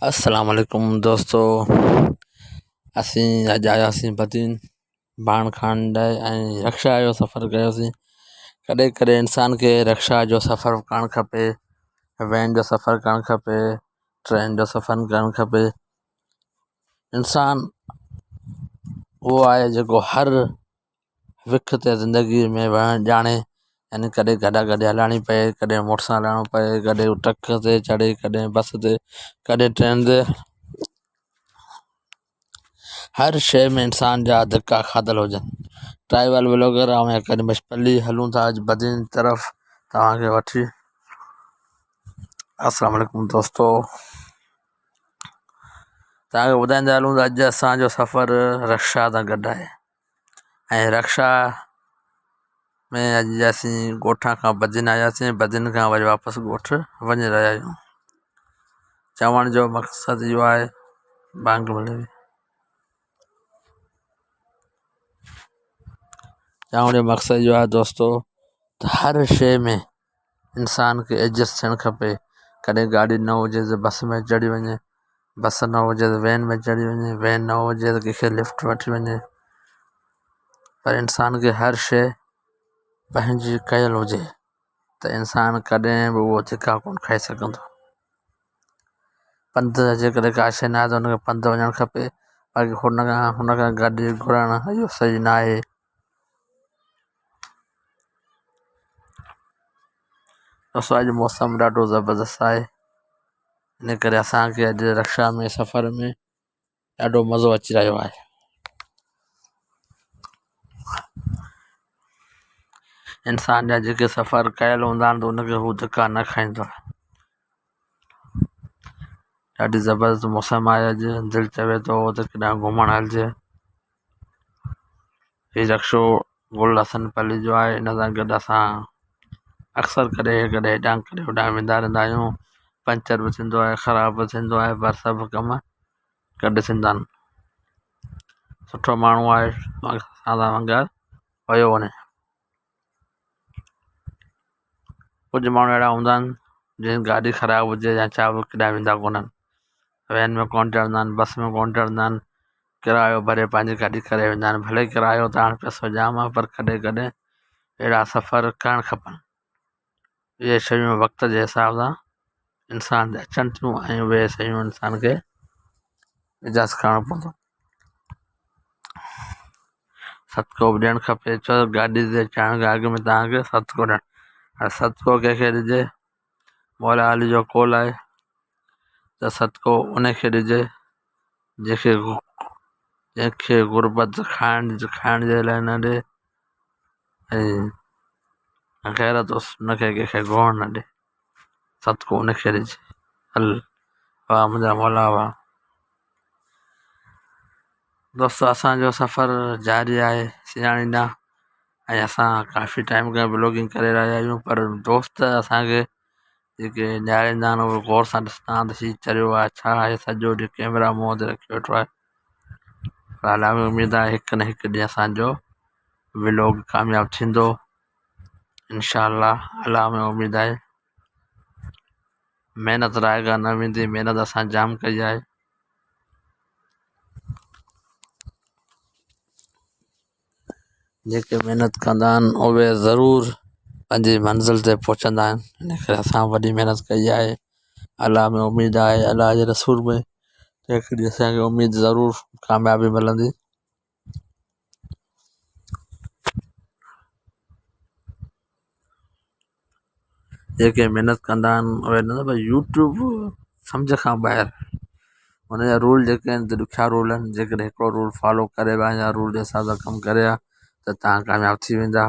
अस्सलाम वालेकुम दोस्तों, असीं अॼु आयासीं बदिन बाण खान लाइ ऐं रक्षा जो सफ़र कयोसीं। कॾहिं कॾहिं इंसान खे रक्षा जो सफ़र करणु खपे, वैन जो सफ़र करणु खपे, ट्रेन जो सफ़र करणु खपे। इंसान उहो आहे जेको हर विख ते ज़िंदगी में वञणु ॼाणे, यानी कॾहिं गॾु हलाइणी पए, कॾहिं मोटर सां हलाइणो पए, कॾहिं ट्रक ते चढ़े, कॾहिं बस ते, कॾहिं ट्रेन ते। हर शइ में इंसान जा धिका खाधल हुजनि। ट्राइवल ब्लॉगर ऐं कॾहिं हलूं था अॼु बदिन तरफ़ तव्हांखे वठी। अस्सलाम वालेकुम दोस्तों, तव्हांखे ॿुधाईंदा हलूं त अॼु असांजो सफ़र रक्षा सां गॾु आहे ऐं रक्षा में अॼु असीं ॻोठां खां बदिन आयासीं, बदिन खां वरी वापसि ॻोठु वञी रहिया आहियूं। चवण जो मक़सदु इहो आहे, बांग मिले चवण जो मक़सदु इहो आहे दोस्तों त हर शइ में इंसान खे एडजस्ट थियणु खपे। कॾहिं गाॾी न हुजे त बस में चढ़ी वञे, बस न हुजे त वैन में चढ़ी वञे, वैन न हुजे त कंहिंखे लिफ्ट वठी वञे। पर इंसान खे हर शइ पंहिंजी कयल हुजे त इंसान कॾहिं बि उहो धिका कोन खाई सघंदो। पंधु जेकॾहिं का शइ न आहे त हुनखे पंधु वञणु खपे, बाक़ी हुनखां गाॾी घुराइणु इहो सही न आहे। दोस्तों अॼु मौसम ॾाढो ज़बरदस्त आहे, इन करे असांखे अॼु रक्षा में सफ़र में ॾाढो मज़ो अची रहियो आहे। इंसान जा जेके सफ़र कयल हूंदा आहिनि त उनखे हू धिका न खाईंदो आहे। ॾाढी ज़बरदस्त मौसम आहे अॼु, दिलि चवे थो त केॾांहुं घुमणु हलिजे। हीउ रक्षो गुल हसन पली जो आहे, इन सां गॾु असां अक्सर कॾहिं हेॾांहुं कॾहिं होॾांहुं वेंदा रहंदा आहियूं। पंचर बि थींदो आहे, ख़राबु बि थींदो आहे, पर सभु कम गॾु थींदा आहिनि। सुठो माण्हू आहे, असां वांगुरु वियो वञे। कुझु माण्हू अहिड़ा हूंदा आहिनि जंहिंजी गाॾी ख़राबु हुजे या छा, बि केॾांहुं वेंदा कोन आहिनि, वैन में कोन चढ़ंदा आहिनि, बस में कोन चढ़ंदा आहिनि, किरायो भरे पंहिंजी गाॾी करे वेंदा आहिनि। भले किरायो त हाणे पैसो जाम आहे, पर कॾहिं कॾहिं अहिड़ा सफ़र करणु खपनि। इहे शयूं वक़्त जे हिसाब सां इंसान ते अचनि थियूं ऐं उहे शयूं इंसान खे इजाज़त करणो पवंदो। सदको बि ॾियणु खपे, छो त गाॾी ते चढ़ण खां अॻु में तव्हांखे सदको ॾियणु। हाणे सदको कंहिंखे ॾिजे, मौला अली जो कौल आहे त सदको उनखे ॾिजे जंहिंखे गुरबत खाइण जे लाइ न ॾे ऐं ग़ैरत उनखे कंहिंखे गोअण न ॾे। सदको उनखे ॾिजे। हल वाह मुंहिंजा मौला वाह। दोस्तों असांजो सफ़र जारी आहे सुञाणींदा, ऐं असां काफ़ी टाइम खां ब्लॉगिंग करे रहिया आहियूं, पर दोस्त असांखे जेके ॼाणींदा आहिनि उहे गौर सां ॾिसंदा आहिनि त हीउ चरियो आहे छा आहे, सॼो ॾींहुं कैमरा मुंहं ते रखी वेठो आहे। अलाह में उमेदु आहे हिकु न हिकु ॾींहुं असांजो व्लॉग कामयाबु थींदो इंशा अल्लाह। अलाह में उमेदु आहे, महिनत रायगा न वेंदी, महिनत असां जाम कई आहे। जेके महिनत कंदा आहिनि उहे ज़रूरु पंहिंजी मंज़िल ते पहुचंदा आहिनि, इन करे असां वॾी महिनत कई आहे। अलाह में उमेदु आहे, अलाह जे रसूल में हिकु ॾींहुं असांखे उमेदु ज़रूरु कामयाबी मिलंदी। जेके महिनत कंदा आहिनि उहे न भई यूट्यूब सम्झ खां ॿाहिरि, हुनजा रूल जेके आहिनि त ॾुखिया रूल आहिनि। जेकॾहिं हिकिड़ो रूल फॉलो करे विया या रूल जे हिसाब सां कमु करे विया त तव्हां कामयाबु थी वेंदा।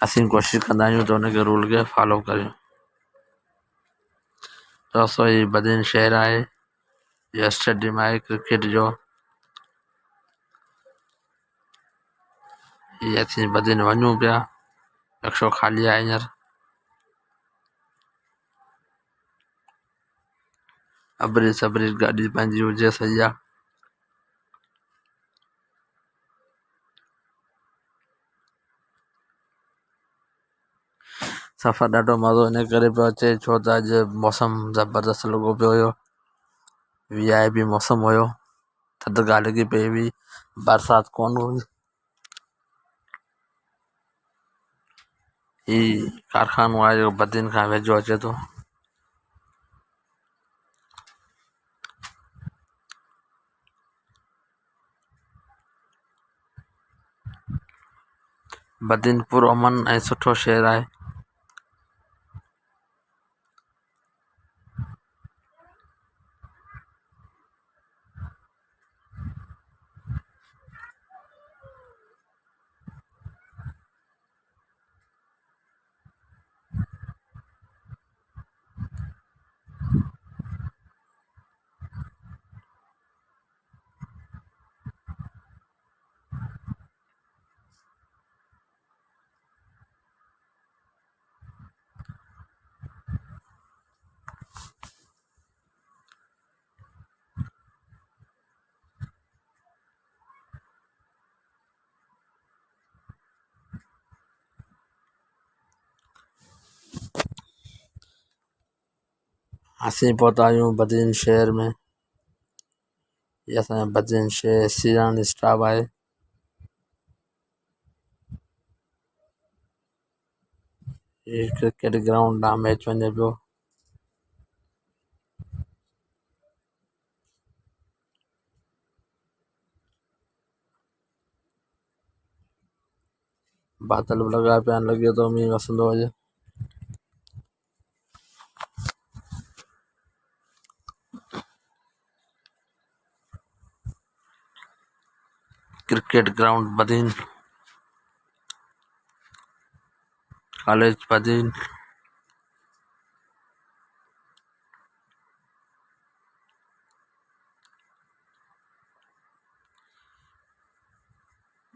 असीं कोशिशि कंदा आहियूं त हुनखे रूल खे फॉलो करियूं। दोस्तों हीउ बदिन शहर आहे, इहो स्टेडियम आहे क्रिकेट जो। हीअ असीं बदिन वञूं पिया, रक्षो ख़ाली आहे हींअर। अबरी सबरी गाॾी पंहिंजी हुजे सही आहे। सफ़र ॾाढो मज़ो इन करे पियो अचे छो त अॼु मौसम ज़बरदस्त लॻो पियो हुयो। वीआईपी मौसम हुयो, थधिकार लॻी पई हुई, बरसाति कोन हुई। ही कारखानो आहे जेको बदिन खां वेझो अचे थो। बदिन पुरअमन ऐं सुठो शहर आहे। असीं पहुता आहियूं बदिन शहर में। ये असांजो बदिन शहर सिरानी स्टॉप आहे। ये क्रिकेट ग्राउंड ॾांहुं मैच वञे पियो। बादल बि लॻा पिया आहिनि, लॻे थो मींहुं वसंदो अॼु। क्रिकेट ग्राउंड बदिन, कॉलेज बदिन।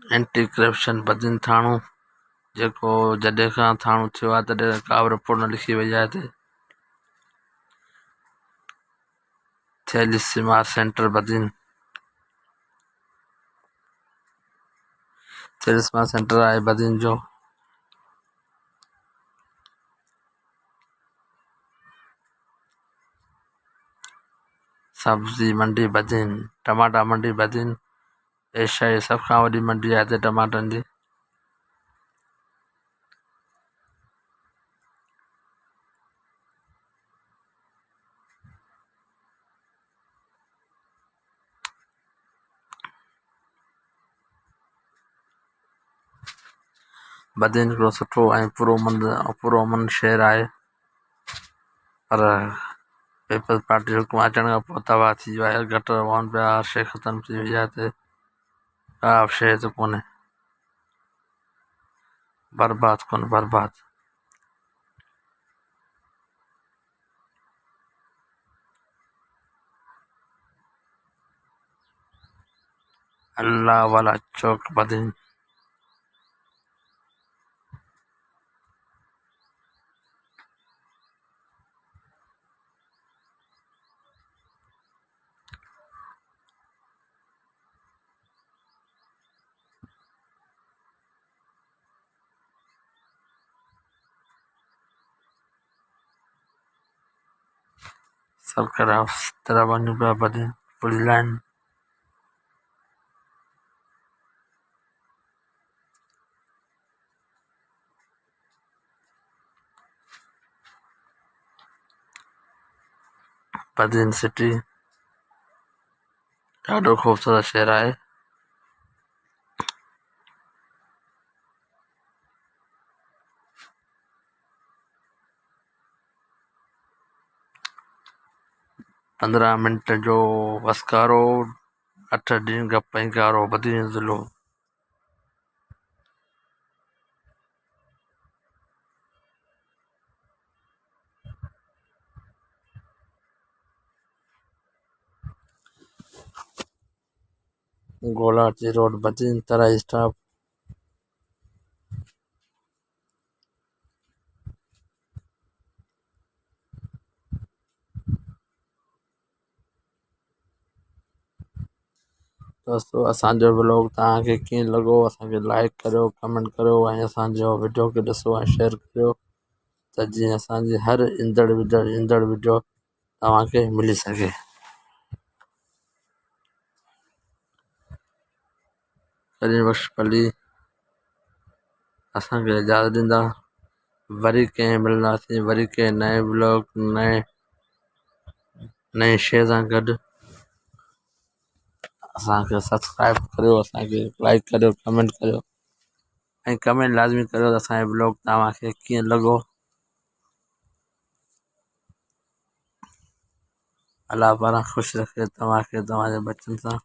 एंटी करप्शन बदिन थाणो, जेको जॾहिं खां थाणो थियो आहे तॾहिं का बि रिपोर्ट न लिखी वई आहे हिते। थैलीसीमा सेंटर बदिन, थैलीसीमा सेंटर आहे बदिन जो। सब्जी मंडी बदिन, टमाटा मंडी बदिन। एशिया जी सभ खां वॾी मंडी आहे हिते टमाटनि जी। बदिन हिकिड़ो सुठो ऐं पुरअमन शहर आहे, पर पीपल्स पार्टी जो हुकुम अचण खां पोइ तबाह थी वियो आहे। गटर वहनि पिया, हर शइ ख़तमु थी वई आहे हिते, का बि शइ हिते कोन्हे। बर्बाद कोन बर्बाद। अल्लाह वाला चौक बदिन, सरकार तरह वञूं पिया बदिन पुलिस लाइन। बदिन सिटी ॾाढो ख़ूबसूरत शहर आहे। पंद्रहं मिंट जो वसकारो, 8 ॾींहं खां पैंकारो बदिन ज़िलो। गोलाची रोड बदिन तराई स्टॉप। दोस्तों असांजो ब्लॉग तव्हांखे कीअं लॻो, असांखे लाइक करियो, कमेंट करियो ऐं असांजो वीडियो खे ॾिसो ऐं शेयर करियो। त जीअं असांजी हर ईंदड़ वीडियो तव्हांखे मिली सघे। करीम बख्श पली असांखे इजाज़त ॾींदा। वरी कंहिं मिलंदासीं, वरी कंहिं नए ब्लॉग नए शइ सां गॾु। असांखे सब्सक्राइब करियो, असांखे लाइक करियो, कमेंट करियो ऐं कमेंट लाज़मी करियो त असांजो ब्लॉग तव्हांखे कीअं लॻो। अलाह पारां ख़ुशि रखे तव्हांखे तव्हांजे बच्चनि सां।